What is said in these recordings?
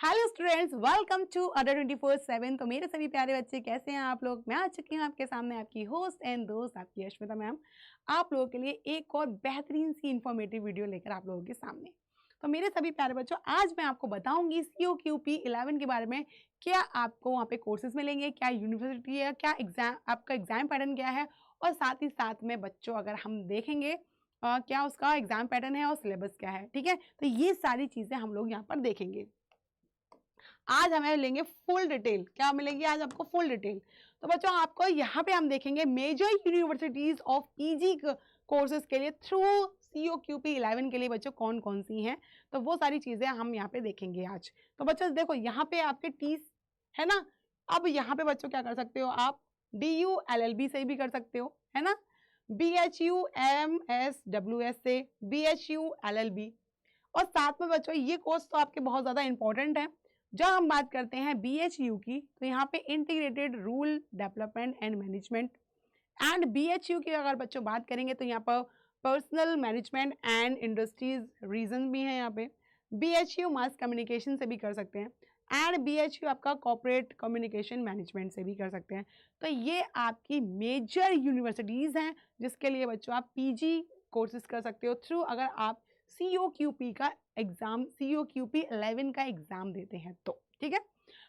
Hello students, welcome to अडर 24/7। तो मेरे सभी प्यारे बच्चे कैसे हैं आप लोग। मैं आ चुकी हूँ आपके सामने, आपकी होस्ट एंड दोस्त आपकी अश्मिता मैम, आप लोगों के लिए एक और बेहतरीन सी इंफॉर्मेटिव वीडियो लेकर आप लोगों के सामने। तो मेरे सभी प्यारे बच्चों, आज मैं आपको बताऊंगी COQP 11 के बारे में। क्या आपको वहाँ पे कोर्सेज मिलेंगे, क्या यूनिवर्सिटी है, क्या एग्जाम, आपका एग्जाम पैटर्न क्या है, और साथ ही साथ में बच्चों अगर हम देखेंगे क्या उसका एग्जाम पैटर्न है और सिलेबस क्या है। ठीक है, तो ये सारी चीजें हम लोग यहाँ पर देखेंगे। आज हमें लेंगे फुल डिटेल। क्या मिलेगी आज आपको? Full detail. तो बच्चों आपको यहाँ पे हम देखेंगे major universities of PG courses के लिए थ्रू COQP 11 के लिए बच्चों कौन कौन सी हैं, तो वो सारी चीजें हम यहाँ पे देखेंगे आज। तो बच्चों देखो यहाँ पे आपके टीस है ना। अब यहाँ पे बच्चों क्या कर सकते हो आप, DU LLB से भी कर सकते हो, है ना, BHU MSWS से, BHU LLB, और साथ में बच्चों ये कोर्स तो आपके बहुत ज्यादा इंपॉर्टेंट है। जब हम बात करते हैं BHU की, तो यहाँ पे integrated rural development and management, and BHU की अगर बच्चों बात करेंगे तो यहाँ पर personal management and industries region भी है। यहाँ पे BHU मास कम्युनिकेशन से भी कर सकते हैं, एंड BHU आपका कॉर्पोरेट कम्युनिकेशन मैनेजमेंट से भी कर सकते हैं। तो ये आपकी मेजर यूनिवर्सिटीज हैं जिसके लिए बच्चों आप PG कोर्सेज कर सकते हो थ्रू, अगर आप COQP का एग्जाम, COQP 11 का एग्जाम देते हैं तो। ठीक है,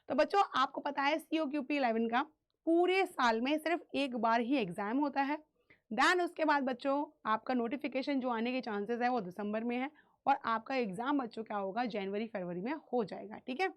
तो बच्चों आपको पता है COQP 11 का पूरे साल में सिर्फ एक बार ही एग्जाम होता है। देन उसके बाद बच्चों आपका नोटिफिकेशन जो आने के चांसेस है वो दिसंबर में है, और आपका एग्जाम बच्चों क्या होगा, जनवरी फरवरी में हो जाएगा। ठीक है,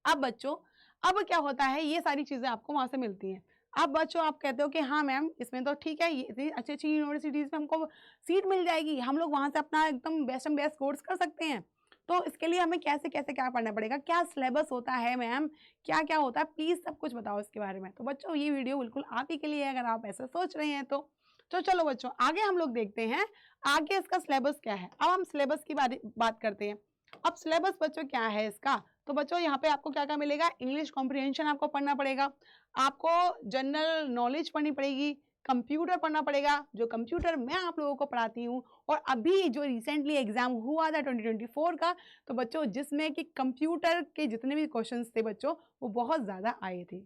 अब बच्चों अब क्या होता है, ये सारी चीजें आपको वहां से मिलती हैं। अब बच्चों आप कहते हो कि हाँ मैम इसमें तो ठीक है, ये इतनी अच्छी अच्छी यूनिवर्सिटीज में हमको सीट मिल जाएगी, हम लोग वहां से अपना एकदम बेस्ट एंड बेस्ट कोर्स कर सकते हैं। तो इसके लिए हमें कैसे कैसे क्या पढ़ना पड़ेगा, क्या सिलेबस होता है मैम, क्या क्या होता है, प्लीज सब कुछ बताओ इसके बारे में। तो बच्चों ये वीडियो बिल्कुल आप ही के लिए है, अगर आप ऐसा सोच रहे हैं तो चलो बच्चों आगे हम लोग देखते हैं आगे इसका सिलेबस क्या है। अब हम सिलेबस की बात करते हैं। अब सिलेबस बच्चों क्या है इसका, तो बच्चों यहाँ पे आपको क्या क्या मिलेगा, इंग्लिश कॉम्प्रिहेंशन आपको पढ़ना पड़ेगा, आपको जनरल नॉलेज पढ़नी पड़ेगी, कंप्यूटर पढ़ना पड़ेगा, जो कंप्यूटर मैं आप लोगों को पढ़ाती हूँ, और अभी जो रिसेंटली एग्जाम हुआ था 2024 का, तो बच्चों जिसमें कि कंप्यूटर के जितने भी क्वेश्चंस थे बच्चों वो बहुत ज्यादा आए थे।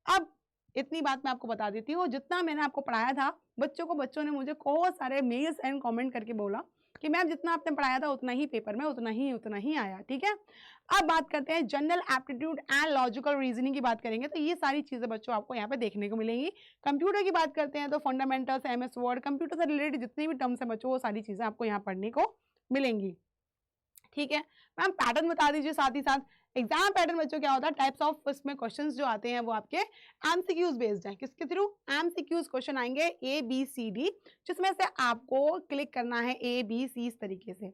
अब इतनी बात मैं आपको बता देती हूँ, जितना मैंने आपको पढ़ाया था बच्चों ने मुझे बहुत सारे मेल्स एंड कमेंट करके बोला कि मैम जितना आपने पढ़ाया था उतना ही पेपर में उतना ही आया। ठीक है, अब बात करते हैं general aptitude and logical reasoning की बात करेंगे, तो ये सारी चीजें बच्चों आपको यहाँ पे देखने को मिलेंगी। कंप्यूटर की बात करते हैं तो फंडामेंटल्स, MS वर्ड, कंप्यूटर से रिलेटेड जितनी भी टर्म्स है बच्चों वो सारी चीजें आपको यहाँ पढ़ने को मिलेंगी। ठीक है मैम, पैटर्न बता दीजिए साथ ही साथ। एग्जाम पैटर्न बच्चों क्या होता है, टाइप्स ऑफ इसमें क्वेश्चंस जो आते हैं वो आपके MCQs बेस्ड हैं। किसके थ्रू? MCQs क्वेश्चन आएंगे ABCD, जिसमें से आपको क्लिक करना है ABC इस तरीके से।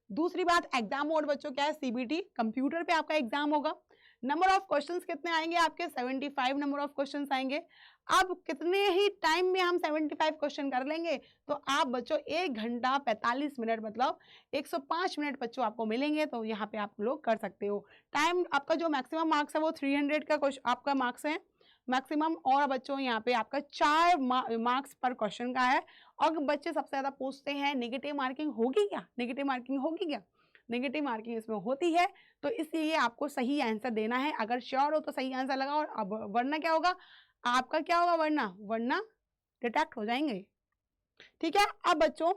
दूसरी बात, एग्जाम मोड बच्चों क्या है, CBT, कंप्यूटर पे आपका एग्जाम होगा। नंबर ऑफ क्वेश्चंस कितने आएंगे आपके? 75 नंबर ऑफ क्वेश्चंस आएंगे। अब कितने ही टाइम में हम 75 क्वेश्चन कर लेंगे, तो आप बच्चों 1 घंटा 45 मिनट मतलब 105 मिनट बच्चों आपको मिलेंगे, तो यहाँ पे आप लोग कर सकते हो। टाइम आपका जो मैक्सिमम मार्क्स है वो 300 का आपका मार्क्स है मैक्सिमम, और बच्चों यहाँ पे आपका 4 मार्क्स पर क्वेश्चन का है। और बच्चे सबसे ज्यादा पूछते हैं नेगेटिव मार्किंग होगी क्या, नेगेटिव मार्किंग होगी क्या? नेगेटिव मार्किंग इसमें होती है, तो इसलिए आपको सही आंसर देना है। अगर श्योर हो तो सही आंसर लगाओ, अब वरना क्या होगा आपका, क्या होगा वरना डिटेक्ट हो जाएंगे। ठीक है, अब बच्चों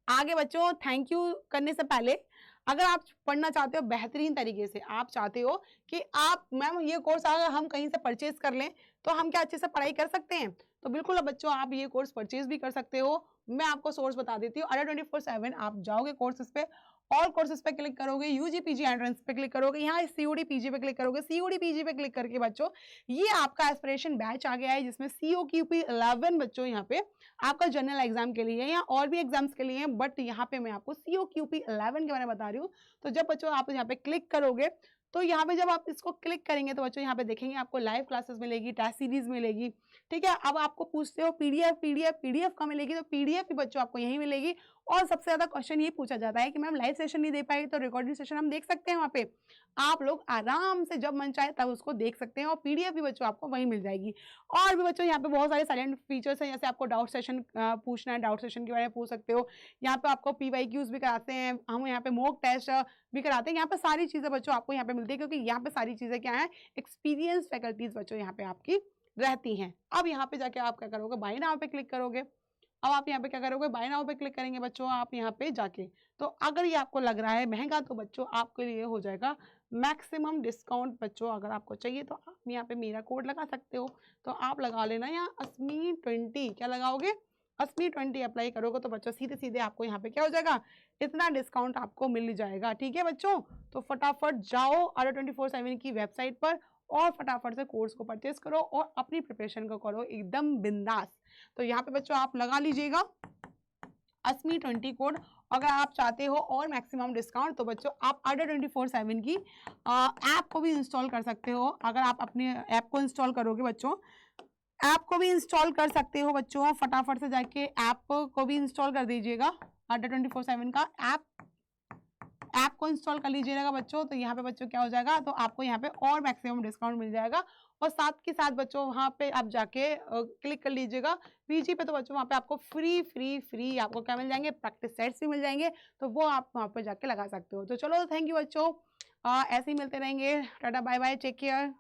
आगे बच्चों थैंक यू करने से पहले, अगर आप पढ़ना चाहते हो बेहतरीन तरीके से, आप चाहते हो कि आप मैम ये कोर्स अगर हम कहीं से परचेज कर लें तो हम क्या अच्छे से पढ़ाई कर सकते हैं, तो बिल्कुल अब बच्चों आप ये कोर्स परचेज भी कर सकते हो। मैं आपको सोर्स बता देती हूँ, अडर 24/7 आप जाओगे कोर्सेज पे, ऑल कोर्सेज पे क्लिक करोगे, UG PG एंट्रेंस पे क्लिक करोगे, यहाँ COD PG पे क्लिक करोगे, COD PG पे क्लिक करके बच्चों ये आपका एस्पिरेशन बैच आ गया है, जिसमें COQP 11 बच्चों यहाँ पे आपका जनरल एग्जाम के लिए या और भी एग्जाम्स के लिए है, बट यहाँ पे मैं आपको COQP 11 के बारे में बता रही हूँ। तो जब बच्चों आप यहाँ पे क्लिक करोगे तो यहाँ पे जब आप इसको क्लिक करेंगे तो बच्चों यहाँ पे देखेंगे आपको लाइव क्लासेस मिलेगी, टेस्ट सीरीज मिलेगी, ठीक है। अब आपको पूछते हो पीडीएफ कहाँ मिलेगी, तो पीडीएफ भी बच्चों आपको यहीं मिलेगी। और सबसे ज्यादा क्वेश्चन ये पूछा जाता है कि मैम लाइव सेशन नहीं दे पाएगी तो रिकॉर्डिंग सेशन हम देख सकते हैं वहाँ पे। आप लोग आराम से जब मन चाहे तब उसको देख सकते हैं और पीडीएफ भी बच्चों आपको वहीं मिल जाएगी। और भी बच्चों यहाँ पे बहुत सारे साइलेंट फीचर्स हैं, जैसे आपको डाउट सेशन पूछना है, डाउट सेशन के बारे में पूछ सकते हो। यहाँ पे आपको पीवाईक्यूज भी कराते हैं, हम यहाँ पे मॉक टेस्ट भी कराते हैं। यहाँ पे सारी चीजें बच्चों आपको यहाँ पे मिलती है, क्योंकि यहाँ पे सारी चीजें क्या है, एक्सपीरियंस फैकल्टीज बच्चों यहाँ पे आपकी रहती हैं। अब यहाँ पे जाके आप क्या करोगे, बाय नाउ पे क्लिक करोगे। अब आप यहाँ पे क्या करोगे, बाय नाउ पे क्लिक करेंगे बच्चों आप यहाँ पे जाके। तो अगर ये आपको लग रहा है महंगा तो बच्चों आपके लिए हो जाएगा मैक्सिमम डिस्काउंट। बच्चों अगर आपको चाहिए तो आप यहाँ पे मेरा कोड लगा सकते हो, तो आप लगा लेना यहाँ ASMI20। क्या लगाओगे, ASMI20 अप्लाई करोगे तो बच्चों सीधे सीधे आपको यहाँ पे क्या हो जाएगा, इतना डिस्काउंट आपको मिल जाएगा, ठीक है बच्चों। तो फटाफट जाओ ADA24/7 की वेबसाइट पर और फटाफट से कोर्स को परचेस करो और अपनी प्रिपरेशन को करो एकदम बिंदास। तो यहाँ पे बच्चों आप लगा लीजिएगा ASMI20 कोड। अगर आप चाहते हो और मैक्सिमम डिस्काउंट तो बच्चों आप ADA24/7 की ऐप को भी इंस्टॉल कर सकते हो। अगर आप अपने ऐप को इंस्टॉल करोगे बच्चों, ऐप को भी इंस्टॉल कर सकते हो बच्चों। फटाफट से जाके ऐप को भी इंस्टॉल कर दीजिएगा, ADA24/7 का ऐप को इंस्टॉल कर लीजिएगा बच्चों। तो यहाँ पे बच्चों क्या हो जाएगा, तो आपको यहाँ पे और मैक्सिमम डिस्काउंट मिल जाएगा। और साथ के साथ बच्चों वहाँ पे आप जाके क्लिक कर लीजिएगा वीजी पे, तो बच्चों वहाँ पे आपको फ्री आपको क्या मिल जाएंगे, प्रैक्टिस सेट्स भी मिल जाएंगे, तो वो आप वहाँ पे जाके लगा सकते हो। तो चलो थैंक यू बच्चों, ऐसे ही मिलते रहेंगे। Tata bye bye, take care.